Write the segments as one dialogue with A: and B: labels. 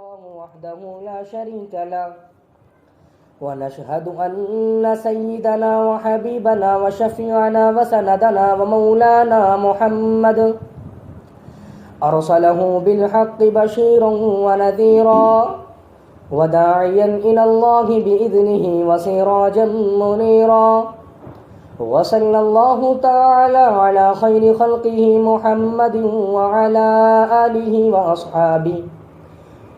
A: الله وحده لا شريك له ونشهد أن سيدنا وحبيبنا وشفيعنا وسندنا ومولانا محمد أرسله بالحق بشيرا ونذيرا وداعيا إلى الله بإذنه وسراجا منيرا وصلى الله تعالى على خير خلقه محمد وعلى آله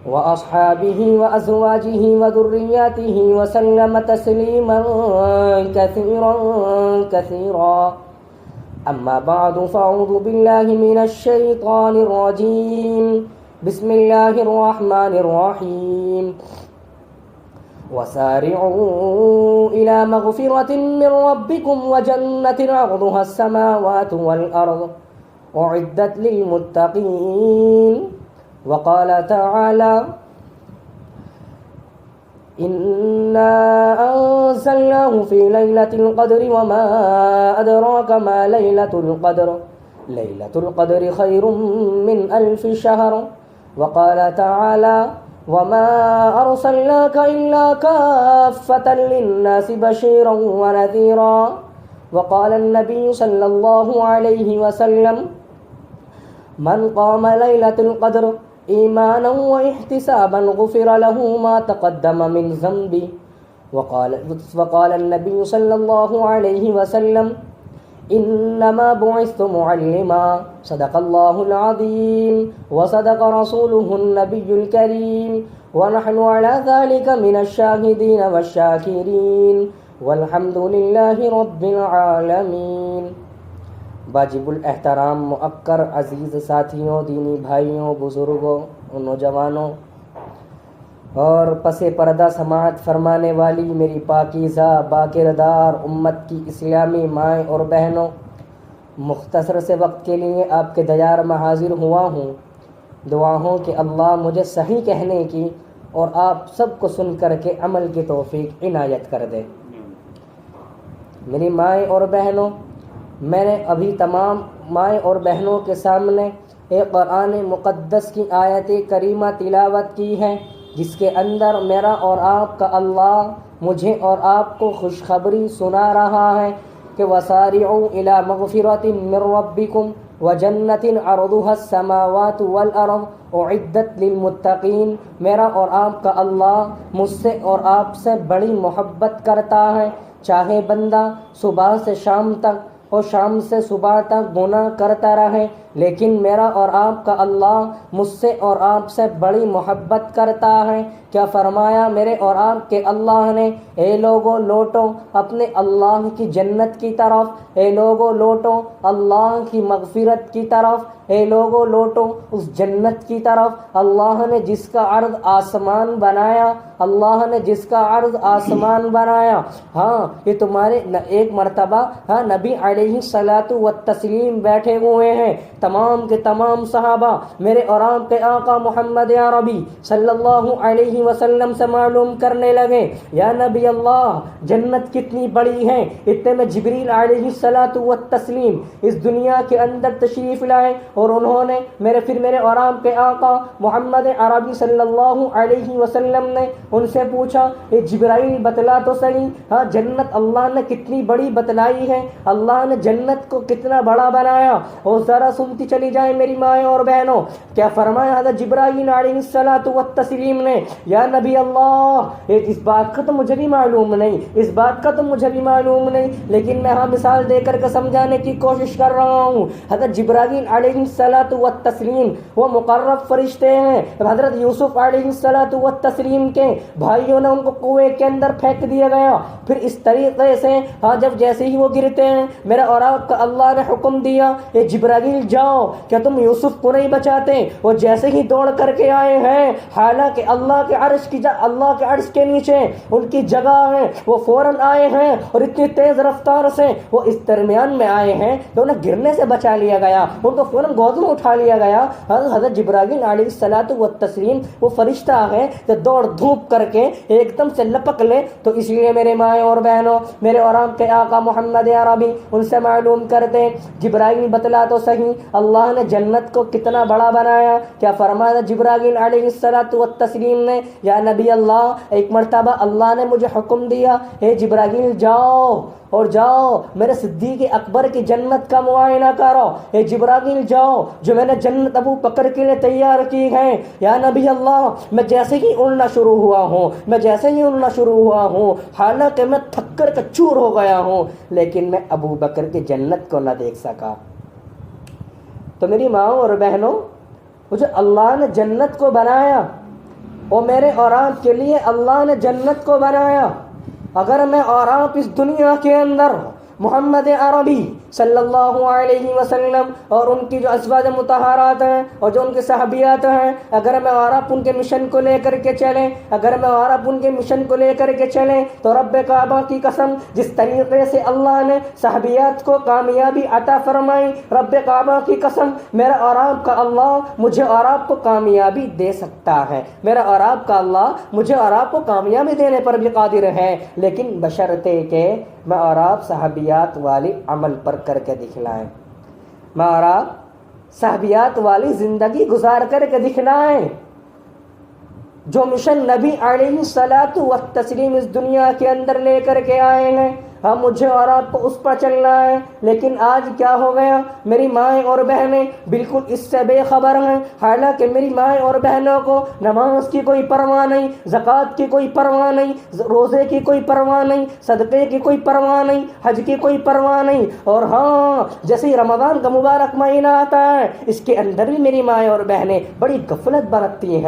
A: وأصحابه وأزواجه وذرياته وسلم تسليما كثيرا كثيرا. أما بعد فأعوذ بالله من الشيطان الرجيم. بسم الله الرحمن الرحيم. وسارعوا إلى مغفرة من ربكم وجنة عرضها السماوات والأرض أعدت للمتقين. وقال تعالى إنا أنزلناه في ليلة القدر وما أدراك ما ليلة القدر ليلة القدر خير من 1000 شهر. وقال تعالى وما أرسلناك إلا كافة للناس بشيرا ونذيرا. وقال النبي صلى الله عليه وسلم من قام ليلة القدر إيمانا واحتسابا غفر له ما تقدم من ذنبه. وقال النبي صلى الله عليه وسلم إنما بعثت معلما. صدق الله العظيم وصدق رسوله النبي الكريم ونحن على ذلك من الشاهدين والشاكرين والحمد لله رب العالمين. واجب الاحترام مؤکر عزیز ساتھیوں، دینی بھائیوں، بزرگوں اور نوجوانوں اور پس پردہ سماعت فرمانے والی میری پاکیزہ باکردار امت کی اسلامی مائیں اور بہنوں، مختصر سے وقت کے لیے آپ کے دیار میں حاضر ہوا ہوں. دعا ہوں کہ اللہ مجھے صحیح کہنے کی اور آپ سب کو سن کر کے عمل کی توفیق عنایت کر دے. میری مائیں اور بہنوں، میں نے ابھی تمام مائیں اور بہنوں کے سامنے ایک قرآن مقدس کی آیت کریمہ تلاوت کی ہے، جس کے اندر میرا اور آپ کا اللہ مجھے اور آپ کو خوشخبری سنا رہا ہے کہ وَسَارِعُوا إِلَى مَغْفِرَةٍ مِّن رَّبِّكُمْ وَجَنَّةٍ عَرْضُهَا السَّمَاوَاتُ وَالْأَرْضُ أُعِدَّتْ لِلْمُتَّقِينَ. میرا اور آپ کا اللہ مجھ سے اور آپ سے بڑی محبت کرتا ہے. چاہے بندہ صبح سے شام تک اور شام سے صبح تک گناہ کرتا رہے، لیکن میرا اور آپ کا اللہ مجھ سے اور آپ سے بڑی محبت کرتا ہے. کیا فرمایا میرے اور آپ کے اللہ نے؟ اے لوگو لوٹو اپنے اللہ کی جنت کی طرف، اے لوگو لوٹو اللہ کی مغفرت کی طرف، اے لوگو لوٹو اس جنت کی طرف اللہ نے جس کا عرض آسمان بنایا، اللہ نے جس کا عرض آسمان بنایا. ہاں یہ تمہارے ایک مرتبہ نبی علیہ الصلاۃ والتسلیم بیٹھے ہوئے ہیں. تمام کے تمام صحابہ میرے اور آپ کے آقا محمد عربی صلی اللہ علیہ وسلم سے معلوم کرنے لگے، یا نبی اللہ جنت کتنی بڑی ہے. اتنے میں جبریل علیہ الصلاۃ والتسلیم اس دنیا کے اندر تشریف لائے اور انہوں نے میرے اور آپ کے آقا محمد عربی صلی اللہ علیہ وسلم نے ان سے پوچھا، اے جبرائیل بتلا تو صحیح، جنت اللہ نے کتنی بڑی بتلائی ہے، اللہ نے جنت کو کتنا بڑا بنایا. اور ذرا سنتی چلی جائیں میری مائیں اور بہنوں، کیا فرمایا حضرت جبرائیل علیہ الصلاۃ والتسلیم نے؟ یا نبی اللہ اس بات کا تو مجھے بھی معلوم نہیں، اس بات کا تو مجھے بھی معلوم نہیں، لیکن میں مثال دے کر کے سمجھانے کی کوشش کر رہا ہوں. حضرت جبرائیل علیہ الصلاۃ والتسلیم وہ مقرب فرشتے ہیں. حضرت یوسف علیہ الصلاۃ والتسلیم کے بھائیوں نے ان کو کنویں کے اندر پھینک دیا گیا. پھر اس طریقے سے جب جیسے ہی وہ گرتے ہیں میرا اور آپ کا اللہ نے حکم دیا، اے جبرائیل جاؤ، کیا تم یوسف کو نہیں بچاتے؟ وہ جیسے ہی دوڑ کر کے آئے ہیں، حالانکہ اللہ کے عرش کے نیچے ان کی جگہ ہے، وہ فوراً آئے ہیں اور اتنی تیز رفتار سے وہ اس درمیان میں آئے ہیں کہ انہیں گرنے سے بچا لیا گیا، ان کو فوراً گود میں اٹھا لیا گیا. حضرت جبرائیل علیہ الصلاۃ والتسلیم وہ فرشتہ ہے کہ دوڑ دھوپ کر کے ایک دم سے لپک لے. تو اس لیے میرے مائیں اور بہنوں، میرے اور آپ کے آقا محمد عربی ان سے معلوم کرتے، جبرائیل بتلا تو صحیح اللہ نے جنت کو کتنا بڑا بنایا. کیا فرمایا جبرائیل علیہ الصلوۃ والتسلیم نے, یا نبی اللہ, ایک مرتبہ اللہ نے مجھے حکم دیا, اے جبرائیل جاؤ اور جاؤ میرے صدیق اکبر کی جنت کا معائنہ کرو. اے جبرائیل جاؤ, جو میں نے جنت ابو بکر کے لیے تیار کی ہے. یا نبی اللہ, میں جیسے ہی اڑنا شروع ہوا ہوں, حالانکہ میں تھک کر چور ہو گیا ہوں, لیکن میں ابو بکر کی جنت کو نہ دیکھ سکا. تو میری ماؤں اور بہنوں, مجھے اللہ نے جنت کو بنایا, اور میرے اور آپ کے لیے اللہ نے جنت کو بنایا. اگر میں اور آپ اس دنیا کے اندر محمد عربی صلی اللہ علیہ وسلم اور ان کی جو ازواج مطہرات ہیں اور جو ان کے صحابیات ہیں, اگر میں اور آپ ان کے مشن کو لے کر کے چلیں, تو رب کعبہ کی قسم, جس طریقے سے اللہ نے صحابیات کو کامیابی عطا فرمائی, رب کعبہ کی قسم, میرا اور آپ کا اللہ مجھے اور آپ کو کامیابی دے سکتا ہے. میرا اور آپ کا اللہ مجھے اور آپ کو کامیابی دینے پر بھی قادر ہے, لیکن بشرطے کہ میں اور آپ صحابیات والی عمل پر کر کے دکھلائیں, میں اور آپ صحابیات والی زندگی گزار کر کے دکھلائیں. جو مشن نبی علیہ الصلوۃ والتسلیم اس دنیا کے اندر لے کر کے آئے ہیں, ہم مجھے اور آپ کو اس پر چلنا ہے. لیکن آج کیا ہو گیا, میری مائیں اور بہنیں بالکل اس سے بے خبر ہیں. حالانکہ میری مائیں اور بہنوں کو نماز کی کوئی پرواہ نہیں, زکوٰۃ کی کوئی پرواہ نہیں, روزے کی کوئی پرواہ نہیں, صدقے کی کوئی پرواہ نہیں, حج کی کوئی پرواہ نہیں. اور ہاں, جیسے ہی رمضان کا مبارک مہینہ آتا ہے, اس کے اندر بھی میری مائیں اور بہنیں بڑی غفلت برتتی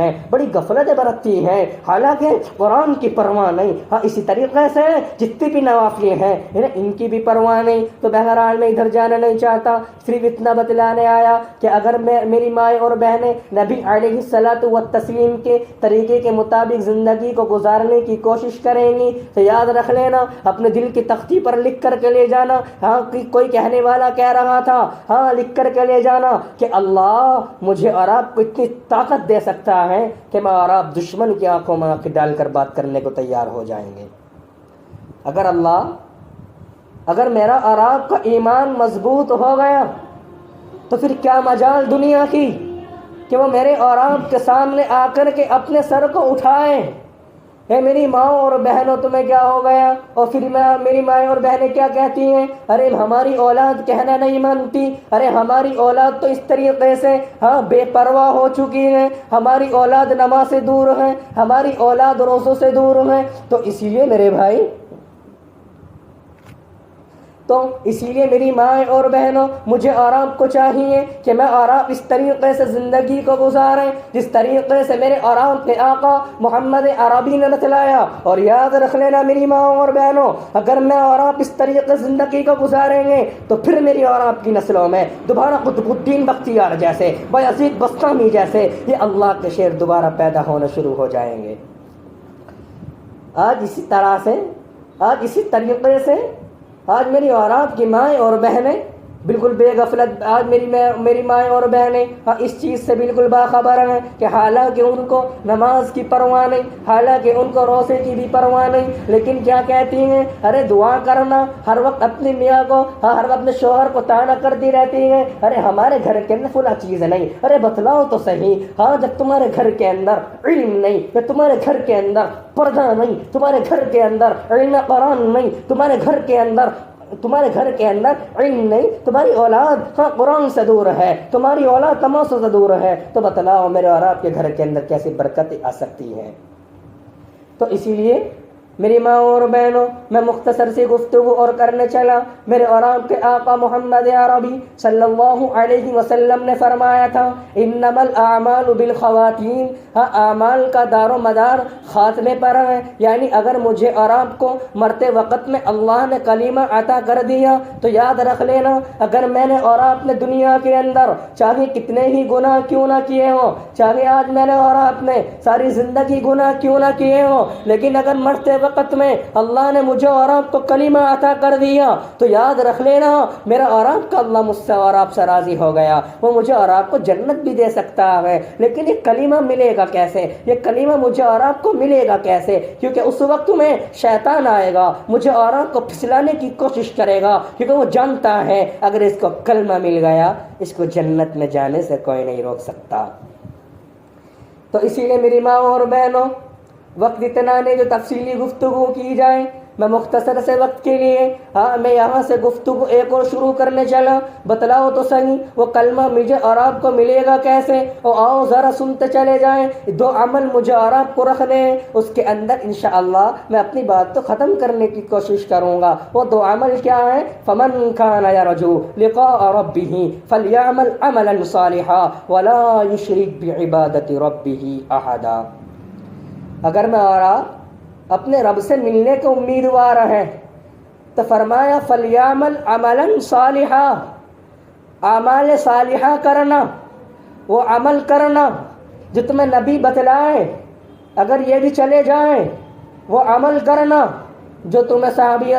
A: ہیں, حالانکہ قرآن کی پرواہ نہیں. ہاں, اسی طریقے سے جتنی بھی نوافل ہیں ان کی بھی پرواہ نہیں. تو بہرحال میں ادھر جانا نہیں چاہتا, صرف اتنا بتلانے آیا کہ اگر میری مائیں اور بہنیں نبی علیہ الصلوۃ والتسلیم کے طریقے کے مطابق زندگی کو گزارنے کی کوشش کریں گی, تو یاد رکھ لینا, اپنے دل کی تختی پر لکھ کر کے لے جانا. ہاں, کوئی کہنے والا کہہ رہا تھا, ہاں لکھ کر کے لے جانا کہ اللہ مجھے اور آپ کو اتنی طاقت دے سکتا ہے کہ میں اور آپ دشمن کی آنکھوں میں آنکھ ڈال کر بات کرنے کو تیار ہو جائیں گے. اگر میرا اور آپ کا ایمان مضبوط ہو گیا, تو پھر کیا مجال دنیا کی کہ وہ میرے اور آپ کے سامنے آ کر کے اپنے سر کو اٹھائیں. اے میری ماں اور بہنوں, تمہیں کیا ہو گیا؟ اور پھر میری مائیں اور بہنیں کیا کہتی ہیں, ارے ہماری اولاد کہنا نہیں مانتی, ارے ہماری اولاد تو اس طریقے سے بے پرواہ ہو چکی ہے, ہماری اولاد نماز سے دور ہے, ہماری اولاد روزوں سے دور ہے. تو اسی لیے میرے بھائی, تو اسی لیے میری مائیں اور بہنوں, مجھے اور آپ کو چاہیے کہ میں اور آپ اس طریقے سے زندگی کو گزاریں جس طریقے سے میرے اور آپ کے آقا محمد عربی نے بتلایا. اور یاد رکھ لینا میری ماں اور بہنوں, اگر میں اور آپ اس طریقے سے زندگی کو گزاریں گے, تو پھر میری اور آپ کی نسلوں میں دوبارہ قطب الدین بختیار جیسے, بایزید بستامی جیسے یہ اللہ کے شیر دوبارہ پیدا ہونا شروع ہو جائیں گے. آج اسی طریقے سے آج میری اور آپ کی مائیں اور بہنیں بالکل بے غفلت, آج میری مائیں اور بہنیں اس چیز سے بالکل باخبر ہیں کہ حالانکہ ان کو نماز کی پرواہ نہیں, حالانکہ ان کو روزے کی بھی پرواہ نہیں, لیکن کیا کہتی ہیں, ارے دعا کرنا, ہر وقت اپنے میاں کو, ہر وقت اپنے شوہر کو تانا کرتی رہتی ہیں, ارے ہمارے گھر کے اندر فلاں چیز نہیں, ارے بتلاؤ تو صحیح. ہاں, جب تمہارے گھر کے اندر علم نہیں, جب تمہارے گھر کے اندر پردہ نہیں, تمہارے گھر کے اندر علم قرآن نہیں, تمہارے گھر کے اندر علم نہیں, تمہاری اولاد قرآن سے دور ہے, تمہاری اولاد تماشوں سے دور ہے, تو بتلاؤ میرے اور آپ کے گھر کے اندر کیسی برکتیں آ سکتی ہیں. تو اسی لیے میری ماں اور بہنوں, میں مختصر سی گفتگو اور کرنے چلا. میرے اور آپ کے آقا محمد عربی صلی اللہ علیہ وسلم نے فرمایا تھا, انما الاعمال بالخواتین, اعمال کا دار و مدار خاتمے پر ہے. یعنی اگر مجھے اور آپ کو مرتے وقت میں اللہ نے کلمہ عطا کر دیا, تو یاد رکھ لینا, اگر میں نے اور آپ نے دنیا کے اندر چاہے کتنے ہی گناہ کیوں نہ کیے ہوں, چاہے آج میں نے اور آپ نے ساری زندگی گناہ کیوں نہ کیے ہوں, لیکن اگر مرتے وقت میں اللہ نے مجھے اور آپ کو کلمہ عطا کر دیا تو یاد رکھ لینا میرا اور آپ کا اللہ مجھ سے اور آپ سے راضی ہو گیا، وہ مجھے اور آپ کو جنت بھی دے سکتا ہے۔ لیکن یہ کلمہ ملے گا کیسے؟ یہ کلمہ مجھے اور آپ کو ملے گا کیسے؟ کیونکہ اس وقت میں شیطان آئے گا، مجھے اور آپ کو پھسلانے کی کوشش کرے گا، کیونکہ وہ جانتا ہے اگر اس کو کلمہ مل گیا اس کو جنت میں جانے سے کوئی نہیں روک سکتا۔ تو اسی لیے میری ماں اور بہنوں، وقت اتنا نہیں جو تفصیلی گفتگو کی جائے، میں مختصر سے وقت کے لیے میں یہاں سے گفتگو ایک اور شروع کرنے چلا۔ بتلاؤ تو صحیح وہ کلمہ مجھے اور آپ کو ملے گا کیسے؟ اور آؤ ذرا سنتے چلے جائیں۔ دو عمل مجھے اور آپ کو رکھنے ہیں، اس کے اندر انشاءاللہ میں اپنی بات تو ختم کرنے کی کوشش کروں گا۔ وہ دو عمل کیا ہیں؟ فَمَنْ كَانَ يَرْجُو لِقَاءَ رَبِّهِ فَلْيَعْمَلْ عَمَلًا صَالِحًا وَلَا يُشْرِكْ بِعِبَادَةِ رَبِّهِ أَحَدًا۔ اگر میں اور آپ اپنے رب سے ملنے کے امیدوار ہیں تو فرمایا فلیعمل عملا صالحا، اعمال صالحہ کرنا، وہ عمل کرنا جو تمہیں نبی بتلائے، اگر یہ بھی چلے جائیں وہ عمل کرنا جو تمہیں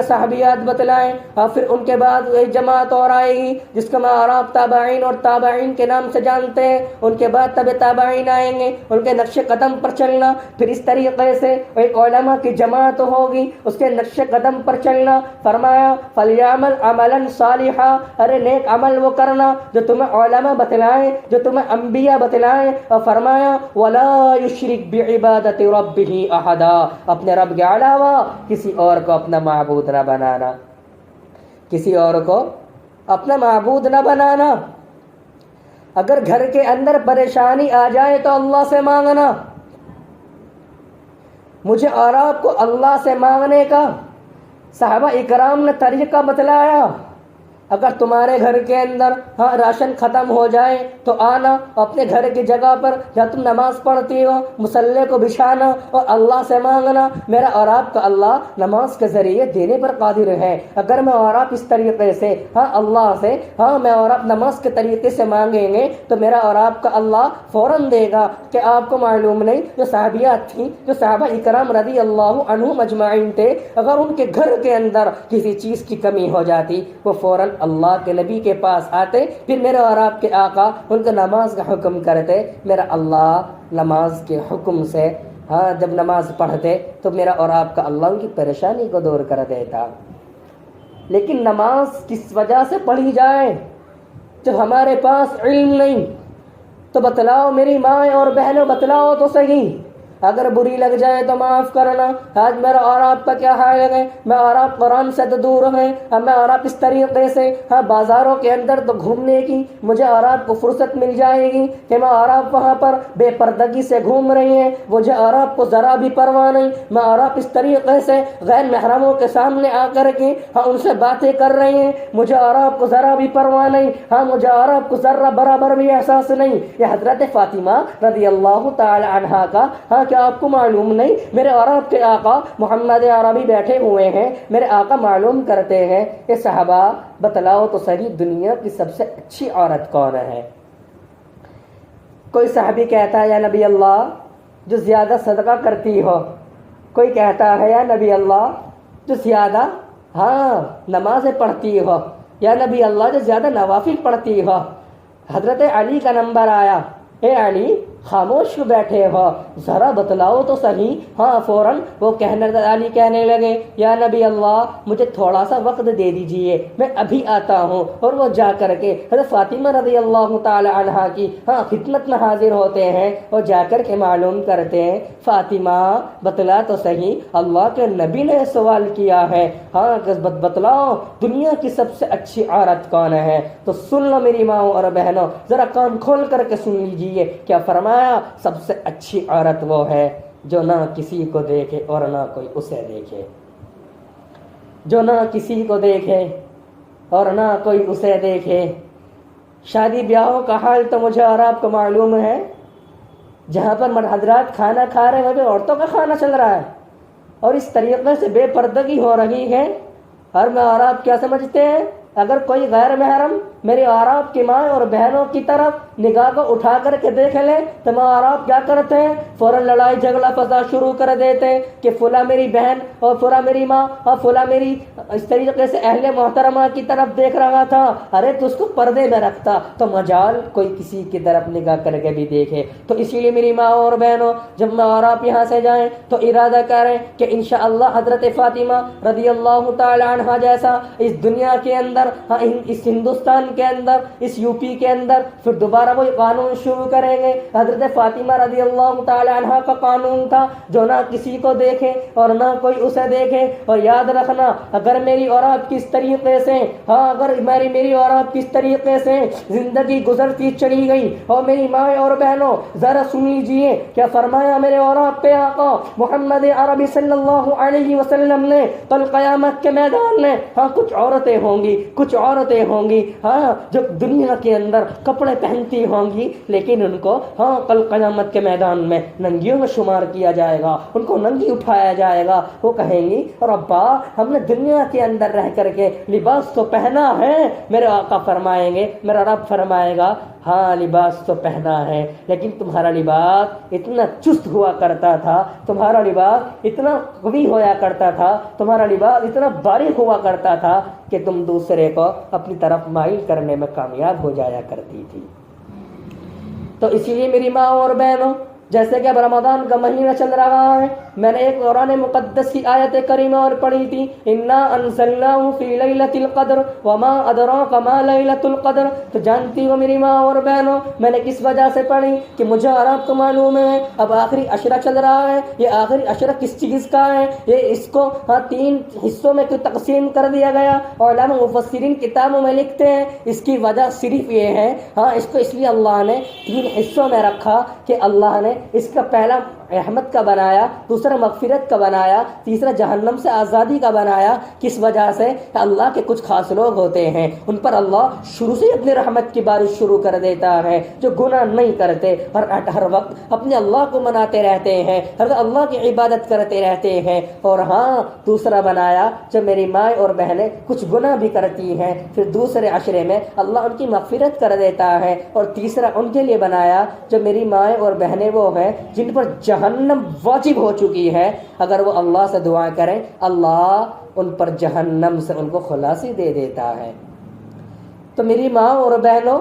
A: صحابیات بتلائیں، اور پھر ان کے بعد ایک جماعت اور آئے گی جس کو میں اور آپ تابعین اور تابعین کے نام سے جانتے ہیں، ان کے بعد تبع تابعین آئیں گے، ان کے نقش قدم پر چلنا، پھر اس طریقے سے ایک علماء کی جماعت ہوگی اس کے نقش قدم پر چلنا۔ فرمایا فلیعمل عملا صالحا، ارے نیک عمل وہ کرنا جو تمہیں علماء بتلائیں، جو تمہیں انبیاء بتلائیں، اور فرمایا ولا یشرک بعبادت ربہ احدا، اپنے رب کے علاوہ کسی اور کو اپنا معبود نہ بنانا، کسی اور کو اپنا معبود نہ بنانا۔ اگر گھر کے اندر پریشانی آ جائے تو اللہ سے مانگنا، مجھے اور آپ کو اللہ سے مانگنے کا صحابہ اکرام نے طریقہ بتلایا۔ اگر تمہارے گھر کے اندر راشن ختم ہو جائے تو آنا اپنے گھر کی جگہ پر جہاں تم نماز پڑھتی ہو مصلے کو بچھانا اور اللہ سے مانگنا، میرا اور آپ کا اللہ نماز کے ذریعے دینے پر قادر ہے۔ اگر میں اور آپ اس طریقے سے اللہ سے میں اور آپ نماز کے طریقے سے مانگیں گے تو میرا اور آپ کا اللہ فوراً دے گا۔ کہ آپ کو معلوم نہیں جو صحابیات تھیں، جو صحابہ اکرام رضی اللہ عنہم اجمعین تھے، اگر ان کے گھر کے اندر کسی چیز کی کمی ہو جاتی وہ فوراً اللہ کے نبی کے پاس آتے، پھر میرے اور آپ کے آقا ان کو نماز کا حکم کرتے، میرا اللہ نماز کے حکم سے جب نماز پڑھتے تو میرا اور آپ کا اللہ ان کی پریشانی کو دور کر دیتا۔ لیکن نماز کس وجہ سے پڑھی جائے؟ جب ہمارے پاس علم نہیں تو بتلاؤ میری ماں اور بہنوں، بتلاؤ تو صحیح، اگر بری لگ جائے تو معاف کرنا۔ آج میرا اور آپ کا کیا حال ہے؟ میں اور آپ قرآن سے تو دور ہیں، میں اور آپ اس طریقے سے بازاروں کے اندر تو گھومنے کی مجھے اور آپ کو فرصت مل جائے گی کہ میں اور آپ وہاں پر بے پردگی سے گھوم رہی ہیں، مجھے اور آپ کو ذرا بھی پرواہ نہیں۔ میں اور آپ اس طریقے سے غیر محرموں کے سامنے آ کر کے ان سے باتیں کر رہی ہیں، مجھے اور آپ کو ذرا بھی پرواہ نہیں، مجھے اور آپ کو ذرہ برابر بھی احساس نہیں۔ یہ حضرت فاطمہ رضی اللہ تعالی عنہا کا کیا آپ کو معلوم نہیں؟ میرے اور آپ کے آقا محمد عربی بیٹھے ہوئے ہیں، میرے آقا معلوم کرتے ہیں کہ صحابہ بتلاؤ تو صحیح دنیا کی سب سے اچھی عورت کون ہے؟ کوئی صحابی کہتا ہے یا نبی اللہ جو زیادہ صدقہ کرتی ہو، کوئی کہتا ہے یا نبی اللہ جو زیادہ نمازیں پڑھتی ہو، یا نبی اللہ جو زیادہ نوافل پڑھتی ہو۔ حضرت علی کا نمبر آیا، اے علی خاموش کیوں بیٹھے ہو، ذرا بتلاؤ تو صحیح۔ فوراً وہ علی کہنے لگے یا نبی اللہ مجھے تھوڑا سا وقت دے دیجئے، میں ابھی آتا ہوں۔ اور وہ جا کر کے حضرت فاطمہ رضی اللہ تعالی عنہا کی خدمت میں حاضر ہوتے ہیں اور جا کر کے معلوم کرتے ہیں فاطمہ بتلا تو صحیح، اللہ کے نبی نے سوال کیا ہے، بتلاؤ دنیا کی سب سے اچھی عورت کون ہے؟ تو سن لو میری ماؤں اور بہنوں، ذرا کان کھول کر کے سن لیجئے، کیا فرمایا؟ سب سے اچھی عورت وہ ہے جو نہ کسی کو دیکھے اور نہ کوئی اسے دیکھے، جو نہ کسی کو دیکھے اور نہ کوئی اسے دیکھے۔ شادی بیاہوں کا حال تو مجھے اور آپ کو معلوم ہے، جہاں پر مرد حضرات کھانا کھا رہے ہیں وہاں پہ عورتوں کا کھانا چل رہا ہے، اور اس طریقے سے بے پردگی ہو رہی ہے۔ اور میں اور آپ کیا سمجھتے ہیں اگر کوئی غیر محرم میری اور آپ کی ماں اور بہنوں کی طرف نگاہ کو اٹھا کر کے دیکھ لے تو ماں اور آپ کیا کرتے ہیں؟ فوراً لڑائی جھگڑا فساد شروع کر دیتے ہیں کہ فلاں میری بہن اور فلاں میری ماں اور فلاں میری اس طریقے سے اہل محترمہ کی طرف دیکھ رہا تھا، ارے تو اس کو پردے میں رکھتا تو مجال کوئی کسی کی طرف نگاہ کر کے بھی دیکھے۔ تو اسی لیے میری ماں اور بہنوں، جب میں اور آپ یہاں سے جائیں تو ارادہ کریں کہ انشاءاللہ حضرت فاطمہ رضی اللہ تعالی عنہ جیسا اس دنیا کے اندر، اس ہندوستان کے اندر، اس یو پی کے اندر پھر دوبارہ وہی قانون شروع کریں گے۔ حضرت فاطمہ رضی اللہ تعالی عنہ کا قانون تھا جو نہ کسی کو دیکھے اور نہ کوئی اسے دیکھے۔ اور یاد رکھنا، اگر میری اور آپ کس طریقے سے اگر میری اور آپ کس طریقے سے زندگی گزرتی چلی گئی، اور میری ماں اور بہنوں ذرا سن لیجئے کیا فرمایا میرے اور آپ کے آقا محمد عربی صلی اللہ علیہ وسلم نے؟ کل قیامت کے میدان میں کچھ عورتیں ہوں گی جو دنیا کے اندر کپڑے پہنتی ہوں گی، لیکن ان کو کل قیامت کے میدان میں ننگیوں میں شمار کیا جائے گا، ان کو ننگی اٹھایا جائے گا۔ وہ کہیں گی ربا ہم نے دنیا کے اندر رہ کر کے لباس تو پہنا ہے، میرے آقا فرمائیں گے، میرا رب فرمائے گا ہاں لباس تو پہنا ہے، لیکن تمہارا لباس اتنا چست ہوا کرتا تھا، تمہارا لباس اتنا قوی ہوا کرتا تھا، تمہارا لباس اتنا باریک ہوا کرتا تھا کہ تم دوسرے کو اپنی طرف مائل کرنے میں کامیاب ہو جایا کرتی تھی۔ تو اسی لیے میری ماں اور بہنوں، جیسے کہ اب رمضان کا مہینہ چل رہا ہے، میں نے ایک قرآن مقدس کی آیت کریمہ اور پڑھی تھی، انا انزلناہ فی لیلۃ القدر وما ادراک ما لیلۃ القدر۔ تو جانتی ہو میری ماں اور بہنوں میں نے کس وجہ سے پڑھی کہ مجھے اور آپ کو معلوم ہے اب آخری عشرہ چل رہا ہے، یہ آخری عشرہ کس چیز کا ہے؟ یہ اس کو 3 حصوں میں تقسیم کر دیا گیا۔ علماء مفسرین کتابوں میں لکھتے ہیں اس کی وجہ صرف یہ ہے، اس کو اس لیے اللہ نے 3 حصوں میں رکھا کہ اللہ نے اس کا پہلا رحمت کا بنایا، دوسرا مغفرت کا بنایا، تیسرا جہنم سے آزادی کا بنایا۔ کس وجہ سے؟ کہ اللہ کے کچھ خاص لوگ ہوتے ہیں ان پر اللہ شروع سے اپنی رحمت کی بارش شروع کر دیتا ہے، جو گناہ نہیں کرتے اور ہر وقت اپنے اللہ کو مناتے رہتے ہیں، ہر اللہ کی عبادت کرتے رہتے ہیں۔ اور دوسرا بنایا جب میری ماں اور بہنیں کچھ گناہ بھی کرتی ہیں، پھر دوسرے عشرے میں اللہ ان کی مغفرت کر دیتا ہے۔ اور تیسرا ان کے لیے بنایا جب میری ماں اور بہنیں وہ ہیں جن پر جہنم واجب ہو چکی ہے، اگر وہ اللہ سے دعا کریں اللہ ان پر جہنم سے ان کو خلاصی دے دیتا ہے۔ تو میری ماں اور بہنوں،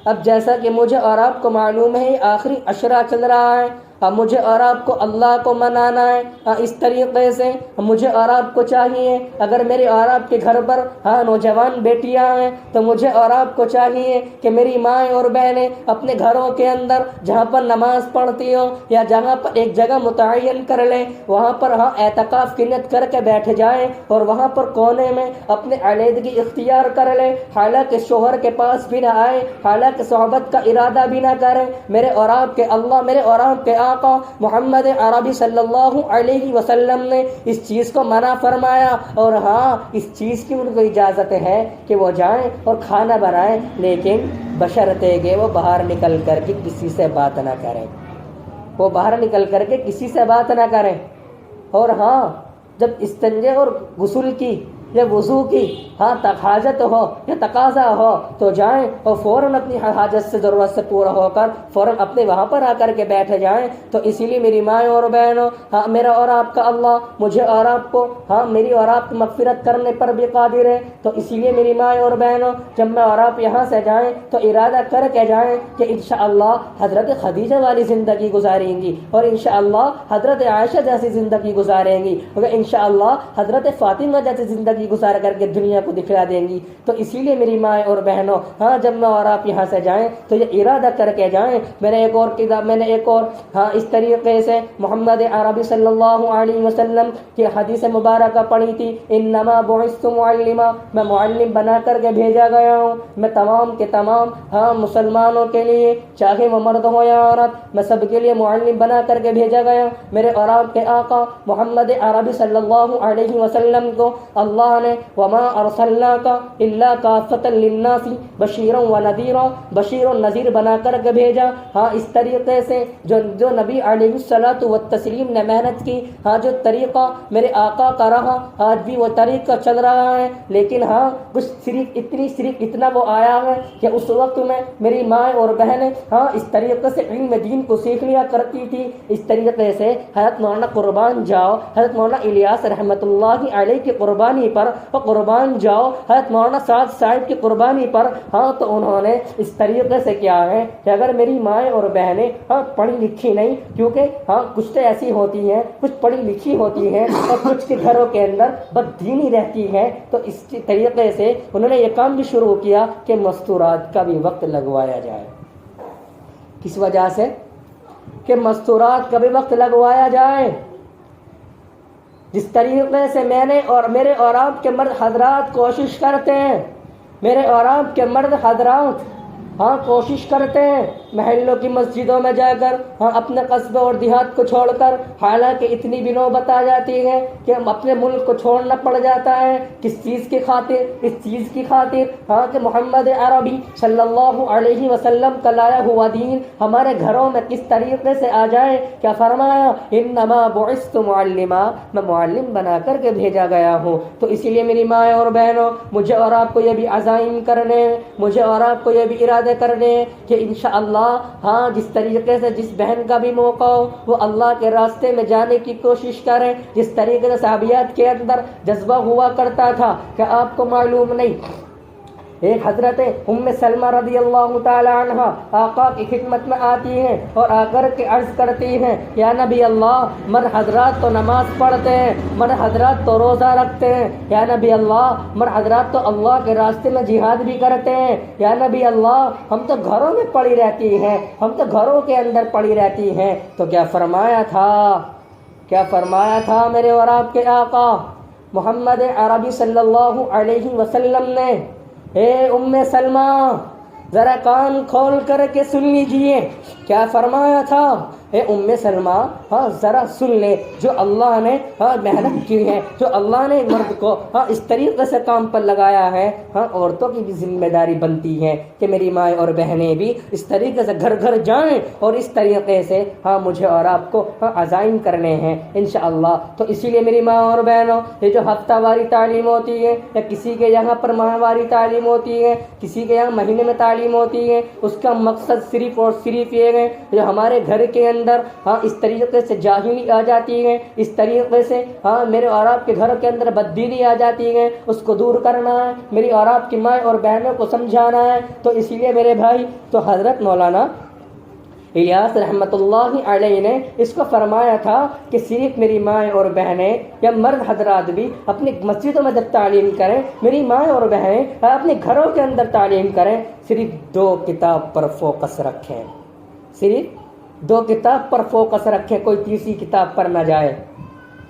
A: اب جیسا کہ مجھے اور آپ کو معلوم ہے آخری عشرہ چل رہا ہے، اب مجھے اور آپ کو اللہ کو منانا ہے۔ اس طریقے سے مجھے اور آپ کو چاہیے، اگر میرے اور آپ کے گھر پر نوجوان بیٹیاں ہیں تو مجھے اور آپ کو چاہیے کہ میری ماں اور بہنیں اپنے گھروں کے اندر جہاں پر نماز پڑھتی ہوں یا جہاں پر ایک جگہ متعین کر لیں، وہاں پر اعتکاف کی نیت کر کے بیٹھ جائیں اور وہاں پر کونے میں اپنے علیحدگی اختیار کر لیں، حالانکہ شوہر کے پاس بھی نہ آئے، حالانکہ صحبت کا ارادہ بھی نہ کریں۔ میرے اور آپ کے اللہ، میرے اور آپ کے آقا محمد عربی صلی اللہ علیہ وسلم نے اس چیز کو منع فرمایا، اور اس چیز کی ان کو اجازت ہے کہ وہ جائیں اور کھانا بنائیں، لیکن بشرطے کہ وہ باہر نکل کر کے کسی سے بات نہ کریں، وہ باہر نکل کر کے کسی سے بات نہ کریں۔ اور جب استنجے اور غسل کی یا وضو کی حاجت ہو یا تقاضا ہو تو جائیں اور فوراً اپنی حاجت سے ضرورت سے پورا ہو کر فوراً اپنے وہاں پر آ کر کے بیٹھ جائیں۔ تو اسی لیے میری ماں اور بہنوں، میرا اور آپ کا اللہ مجھے اور آپ کو میری اور آپ کی مغفرت کرنے پر بھی قادر ہے۔ تو اسی لیے میری ماں اور بہنوں، جب میں اور آپ یہاں سے جائیں تو ارادہ کر کے جائیں کہ انشاءاللہ حضرت خدیجہ والی زندگی گزاریں گی، اور انشاءاللہ حضرت عائشہ جیسی زندگی گزاریں گی، اور انشاءاللہ حضرت فاطمہ جیسی زندگی گزار کر کے دنیا کو دکھلا دیں گی۔ تو اسی لیے میری ماں اور بہنوں، جب میں اور آپ یہاں سے جائیں تو یہ ارادہ کر کے جائیں۔ میں نے ایک اور اس طریقے سے محمد عربی صلی اللہ علیہ وسلم کی حدیث مبارکہ پڑھی تھی، انما بعثت معلما، میں معلم بنا کر کے بھیجا گیا ہوں۔ میں تمام کے تمام مسلمانوں کے لیے، چاہے وہ مرد ہو یا عورت، میں سب کے لیے معلم بنا کر کے بھیجا گیا۔ میرے اور آپ کے آقا محمد عربی صلی اللہ علیہ وسلم کو اللہ اللہ نے وما ارسلناک الا کافۃ للناس بشیرا ونذیرا بشیر و نذیر بنا کر کے بھیجا. ہاں اس طریقے سے جو نبی علیہ الصلوۃ والتسلیم نے محنت کی, ہاں جو طریقہ میرے آقا کا رہا آج بھی وہ طریقہ چل رہا ہے. لیکن ہاں کچھ صرف اتنا وہ آیا ہے کہ اس وقت میں میری ماں اور بہنیں ہاں اس طریقے سے علم دین کو سیکھ لیا کرتی تھی. اس طریقے سے حضرت مولانا قربان جاؤ, حضرت مولانا الیاس رحمۃ اللہ علیہ کی قربانی پر قربان جاؤ, حضرت مولانا سعد صاحب کی قربانی پر. ہاں تو انہوں نے اس طریقے سے کیا ہے کہ اگر میری مائیں اور بہنیں ہاں پڑھی لکھی نہیں, کیونکہ ہاں کچھ تو ایسی ہوتی ہیں کچھ پڑھی لکھی ہوتی ہیں اور کچھ کے گھروں کے اندر بددینی رہتی ہے, تو اس طریقے سے انہوں نے یہ کام بھی شروع کیا کہ مستورات کا بھی وقت لگوایا جائے. کس وجہ سے کہ مستورات کا بھی وقت لگوایا جائے. جس طریقے سے میں نے اور میرے اور آپ کے مرد حضرات کوشش کرتے ہیں, میرے اور آپ کے مرد حضرات ہاں کوشش کرتے ہیں محلوں کی مسجدوں میں جا کر ہاں اپنے قصبے اور دیہات کو چھوڑ کر, حالانکہ اتنی بھی نوبت آ جاتی ہے کہ ہم اپنے ملک کو چھوڑنا پڑ جاتا ہے. کس چیز کی خاطر؟ اس چیز کی خاطر ہاں کہ محمد عربی صلی اللہ علیہ وسلم کا لایا ہوا دین ہمارے گھروں میں کس طریقے سے آ جائے. کیا فرمایا؟ انما بعثت معلما, میں معلم بنا کر کے بھیجا گیا ہوں. تو اسی لیے میری ماں اور بہنوں, مجھے اور آپ کو یہ بھی عزائم کرنے, مجھے اور آپ کو یہ بھی ارادے کرنے کہ انشاءاللہ ہاں جس طریقے سے جس بہن کا بھی موقع ہو وہ اللہ کے راستے میں جانے کی کوشش کریں. جس طریقے سے صحابیات کے اندر جذبہ ہوا کرتا تھا کہ آپ کو معلوم نہیں, ایک حضرت ام سلمہ رضی اللہ تعالی عنہ آقا کی خدمت میں آتی ہیں اور آ کر کے عرض کرتی ہیں یا نبی اللہ, مرد حضرات تو نماز پڑھتے ہیں, مرد حضرات تو روزہ رکھتے ہیں, یا نبی اللہ مرد حضرات تو اللہ کے راستے میں جہاد بھی کرتے ہیں, یا نبی اللہ ہم تو گھروں میں پڑی رہتی ہیں, ہم تو گھروں کے اندر پڑی رہتی ہیں. تو کیا فرمایا تھا میرے اور آپ کے آقا محمد عربی صلی اللہ علیہ وسلم نے؟ اے ام سلمہ ذرا کان کھول کر کے سن لیجئے, کیا فرمایا تھا؟ اے ام سلمہ ہاں ذرا سن لے, جو اللہ نے ہاں محنت کی ہے, جو اللہ نے مرد کو ہاں اس طریقے سے کام پر لگایا ہے, ہاں عورتوں کی بھی ذمہ داری بنتی ہے کہ میری مائیں اور بہنیں بھی اس طریقے سے گھر گھر جائیں اور اس طریقے سے ہاں مجھے اور آپ کو ہاں عزائم کرنے ہیں انشاءاللہ. تو اسی لیے میری ماں اور بہنوں, یہ جو ہفتہ واری تعلیم ہوتی ہے یا کسی کے یہاں پر ماہواری تعلیم ہوتی ہے, کسی کے یہاں مہینے میں تعلیم ہوتی ہے, اس کا مقصد صرف اور صرف یہ ہے جو ہمارے گھر کے اندر ہاں اس طریقے سے جاہلی آ جاتی ہے, اس طریقے سے ہاں میرے اور آپ کے گھر کے اندر بددینی آ جاتی ہے, اس کو دور کرنا ہے, میری اور آپ کی ماں اور بہنوں کو سمجھانا ہے. تو اسی لیے میرے بھائی, تو حضرت مولانا الیاس رحمۃ اللہ علیہ نے اس کو فرمایا تھا کہ صرف میری مائیں اور بہنیں یا مرد حضرات بھی اپنی مسجدوں میں جب تعلیم کریں, میری مائیں اور بہنیں اپنے گھروں کے اندر تعلیم کریں, صرف 2 کتاب پر فوکس رکھیں, صرف 2 کتاب پر فوکس رکھیں, کوئی تیسری کتاب پر نہ جائے.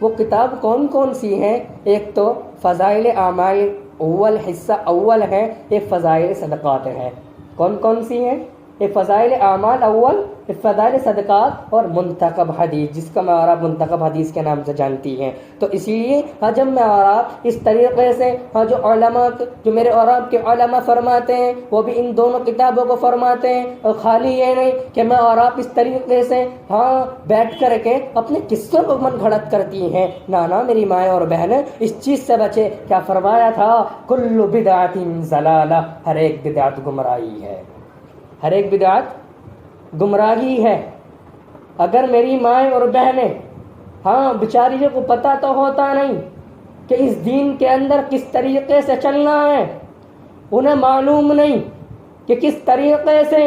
A: وہ کتاب کون کون سی ہیں؟ ایک تو فضائل اعمال اول حصہ اول ہے, ایک فضائل صدقات ہے. کون کون سی ہیں؟ ایک فضائل اعمال اول, ایک فضائل صدقات اور منتخب حدیث, جس کا میں اور آپ منتخب حدیث کے نام سے جانتی ہیں. تو اسی لیے ہاں جب میں اور آپ اس طریقے سے ہاں جو علماء جو میرے اور آپ کے علماء فرماتے ہیں وہ بھی ان دونوں کتابوں کو فرماتے ہیں, اور خالی یہ نہیں کہ میں اور آپ اس طریقے سے ہاں بیٹھ کر کے اپنے قصوں کو من گھڑت کرتی ہیں. نانا میری مائیں اور بہنیں اس چیز سے بچے. کیا فرمایا تھا؟ کل بدعت ضلالہ, ہر ایک بدعت گمراہی ہے, ہر ایک بدعت گمراہی ہے. اگر میری مائیں اور بہنیں ہاں بیچاریوں کو پتہ تو ہوتا نہیں کہ اس دین کے اندر کس طریقے سے چلنا ہے, انہیں معلوم نہیں کہ کس طریقے سے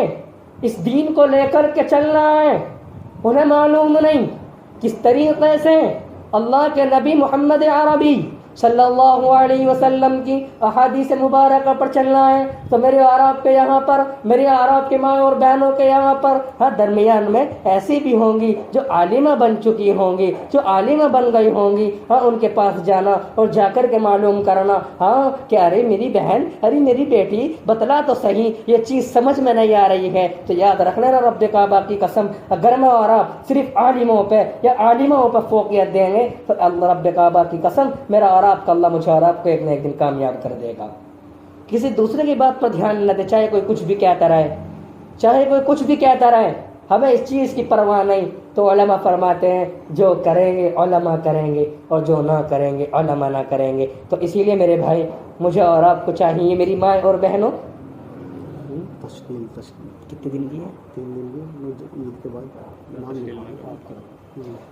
A: اس دین کو لے کر کے چلنا ہے, انہیں معلوم نہیں کس طریقے سے اللہ کے نبی محمد عربی صلی اللہ علیہ وسلم کی احادیث مبارکہ پر چلنا ہے. تو میرے اور آپ کے یہاں پر, میرے اور آپ کے ماں اور بہنوں کے یہاں پر ہاں درمیان میں ایسی بھی ہوں گی جو عالمہ بن چکی ہوں گی, جو عالمہ بن گئی ہوں گی, ہاں ان کے پاس جانا اور جا کر کے معلوم کرنا ہاں کہ ارے میری بہن, ارے میری بیٹی بتلا تو صحیح, یہ چیز سمجھ میں نہیں آ رہی ہے. تو یاد رکھ لینا رب کعبہ کی قسم, اگر میں اور آپ صرف عالموں پہ یا عالموں پہ فوقیت دیں گے تو اللہ رب کعبہ کی قسم میرا اور اور آپ کا اللہ مجھے اور آپ کو ایک نہ ایک دن کامیاب کر دے گا۔ کسی دوسرے کی بات پر دھیان نہ دے، چاہے کوئی کچھ بھی کہتا رہے، چاہے کوئی کچھ بھی کہتا رہے، ہمیں اس چیز کی پرواہ نہیں۔ تو علماء فرماتے ہیں جو کریں گے علماء کریں گے، اور جو نہ کریں گے علماء نہ کریں گے۔ تو اسی لیے میرے بھائی، مجھے اور آپ کو چاہیے، میری ماں اور بہنوں،
B: تشکیل
A: کتنے دن کی ہے؟
B: 3 دن کی عید کے بعد۔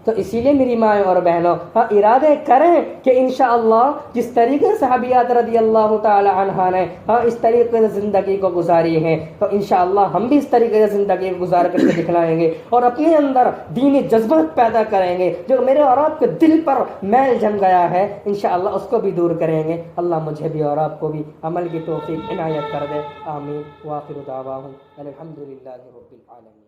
A: تو اسی لیے میری ماں اور بہنوں، ہاں ارادے کریں کہ انشاءاللہ جس طریقے سے صحابیات رضی اللہ تعالی عنہا نے اس طریقے سے زندگی کو گزاری ہے، تو انشاءاللہ ہم بھی اس طریقے سے زندگی کو گزار کر کے دکھلائیں گے، اور اپنے اندر دینی جذبات پیدا کریں گے۔ جو میرے اور آپ کے دل پر میل جم گیا ہے، انشاءاللہ اس کو بھی دور کریں گے۔ اللہ مجھے بھی اور آپ کو بھی عمل کی توفیق عنایت کر دے، آمین۔ وآخر دعواہم الحمدللہ رب العالمین۔